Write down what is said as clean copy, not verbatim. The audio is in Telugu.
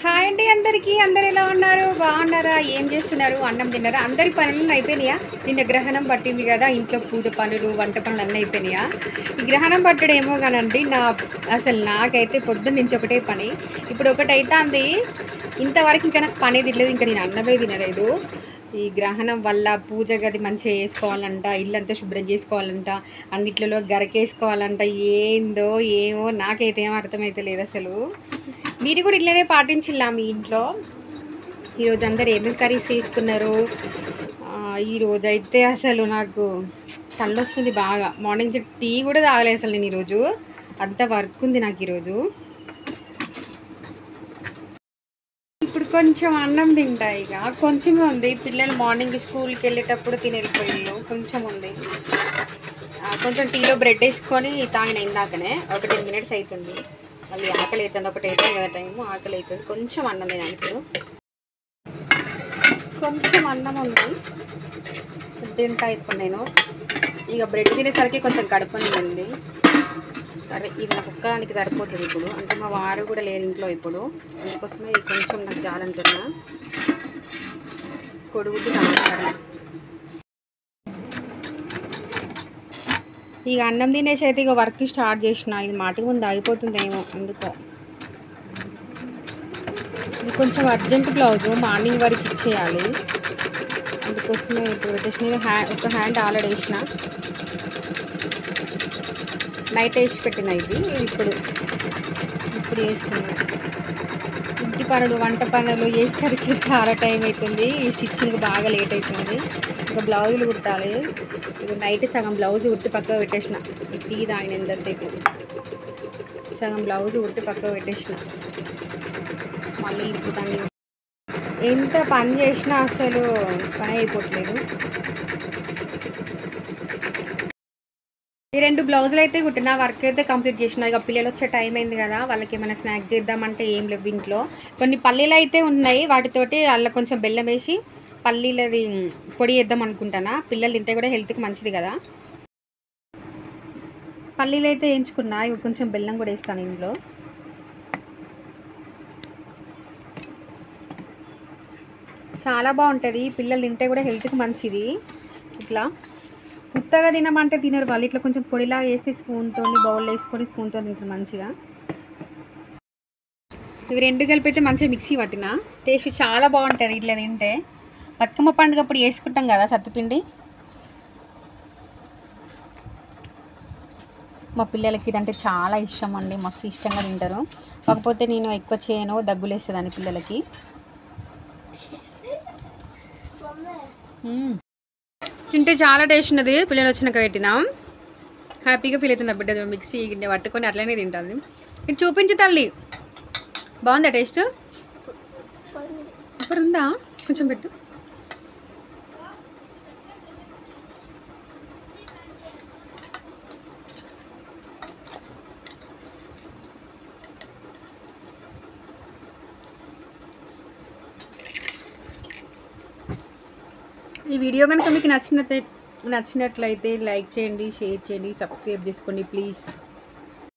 హాయ్ అండి అందరికీ. అందరు ఎలా ఉన్నారు? బాగున్నారా? ఏం చేస్తున్నారు? అన్నం తిన్నారా? అందరి పనులు అయిపోయినాయా? నిన్న గ్రహణం పట్టింది కదా, ఇంట్లో పూజ పనులు వంట పనులు అన్నీ అయిపోయినాయా? ఈ గ్రహణం పట్టడేమో కానండి, అసలు నాకైతే పొద్దున్న నుంచి ఒకటే పని. ఇప్పుడు ఒకటైతే అంది, ఇంతవరకు ఇంకా నాకు పనే తినలేదు, ఇంకా నేను అన్నమే తినలేదు. ఈ గ్రహణం వల్ల పూజ గది మంచిగా చేసుకోవాలంట, ఇల్లంతా శుభ్రం చేసుకోవాలంట, అన్నిట్లలో గరకేసుకోవాలంట. ఏందో ఏమో నాకైతే ఏం అర్థమైతే లేదు అసలు. మీరు కూడా ఇట్లనే పాటించిల్లా మీ ఇంట్లో? ఈరోజు అందరు ఏమేమి కర్రీస్ చేసుకున్నారు? ఈరోజైతే అసలు నాకు తలొస్తుంది బాగా. మార్నింగ్ టీ కూడా తాగలేదు అసలు నేను ఈరోజు. అంత వర్క్ ఉంది నాకు ఈరోజు. ఇప్పుడు కొంచెం అన్నం తింటా, ఇక కొంచెమే ఉంది. పిల్లలు మార్నింగ్ స్కూల్కి వెళ్ళేటప్పుడు తిని వెళ్ళిపోయిళ్ళు, కొంచెం ఉంది. కొంచెం టీలో బ్రెడ్ వేసుకొని తాగిన ఇందాకనే. ఒక 10 minutes అవుతుంది. మళ్ళీ ఆకలి అవుతుంది, ఒకటి అవుతుంది కదా టైము, ఆకలి అవుతుంది. కొంచెం అన్నం తినాలి, కొంచెం అన్నం ఉంది తింటా ఇప్పుడు నేను. ఇక బ్రెడ్ తినేసరికి కొంచెం కడుపు నిండింది. సరే, ఇది నాకు ఒక్కదానికి సరిపోతుంది ఇప్పుడు. అంటే మా వారు కూడా లేరు ఇంట్లో ఇప్పుడు, అందుకోసమే ఇది కొంచెం నాకు జాలంటున్నా. కొడుగుడ్డు టమాటా. ఇక అన్నం తినేసి అయితే ఇక వర్క్ స్టార్ట్ చేసిన. ఇది మాటి ముందు అయిపోతుందేమో అందుకో. ఇది కొంచెం అర్జెంట్ బ్లౌజు, మార్నింగ్ వరకు ఇచ్చేయాలి. అందుకోసమే ఇప్పుడు వచ్చేసిన. ఒక హ్యాండ్ ఆల్రెడీ వేసిన, నైట్ వేసి పెట్టిన. ఇది ఇప్పుడు వేసుకున్నాను. ఇంటి పనులు వంట పనులు చేసేసరికి చాలా టైం అవుతుంది. ఈ స్టిచ్చింగ్ బాగా లేట్ అవుతుంది. ఇంకా బ్లౌజులు కుట్టాలి. ఇది నైట్ సగం బ్లౌజ్ కుట్టి పక్కకు పెట్టేసిన. టీ తాగిన ఎంతసేపు సగం బ్లౌజ్ కుట్టి పక్కకు పెట్టేసిన. మళ్ళీ ఇప్పుడు దాన్ని ఎంత పని చేసినా అసలు పని అయిపోవట్లేదు. ఈ 2 బ్లౌజులు అయితే కుట్టిన, వర్క్ అయితే కంప్లీట్ చేసిన. ఇక పిల్లలు వచ్చే టైం అయింది కదా, వాళ్ళకి ఏమైనా స్నాక్ చేద్దామంటే ఏం లేవు ఇంట్లో. కొన్ని పల్లీలు అయితే ఉన్నాయి, వాటితోటి అలా కొంచెం బెల్లం వేసి పల్లీలది పొడి వేద్దాం అనుకుంటానా. పిల్లలు తింటే కూడా హెల్త్కి మంచిది కదా. పల్లీలు అయితే వేయించుకున్నా, ఇక కొంచెం బెల్లం కూడా వేస్తాను ఇందులో. చాలా బాగుంటుంది, పిల్లలు తింటే కూడా హెల్త్కి మంచిది. ఇట్లా ఉత్తగా తినమంటే తినరు వాళ్ళు. ఇట్లా కొంచెం పొడిలాగా వేస్తే స్పూన్తో బౌల్లో వేసుకొని స్పూన్తో తింటారు మంచిగా. ఇవి 2 కలిపి అయితే మంచిగా మిక్సీ పట్టిన. టేస్ట్ చాలా బాగుంటుంది ఇట్లా తింటే. బతుకమ్మ పండుగ అప్పుడు వేసుకుంటాం కదా సత్తుపిండి. మా పిల్లలకి ఇదంటే చాలా ఇష్టం అండి, మస్తు ఇష్టంగా తింటారు. కాకపోతే నేను ఎక్కువ చేయను, దగ్గులేస్తుందని పిల్లలకి. తింటే చాలా టేస్ట్ ఉన్నది. పిల్లలు వచ్చినాక పెట్టినా హ్యాపీగా ఫీల్ అవుతుంది. బిడ్డ మిక్సీ గిన్నె పట్టుకొని అట్లనే తింటుంది. ఇది చూపించు తల్లి, బాగుందా టేస్ట్? సూపర్ ఉందా? కొంచెం పెట్టు. ఈ వీడియో కనుక మీకు నచ్చినట్లయితే లైక్ చేయండి, షేర్ చేయండి, సబ్స్క్రైబ్ చేసుకోండి ప్లీజ్.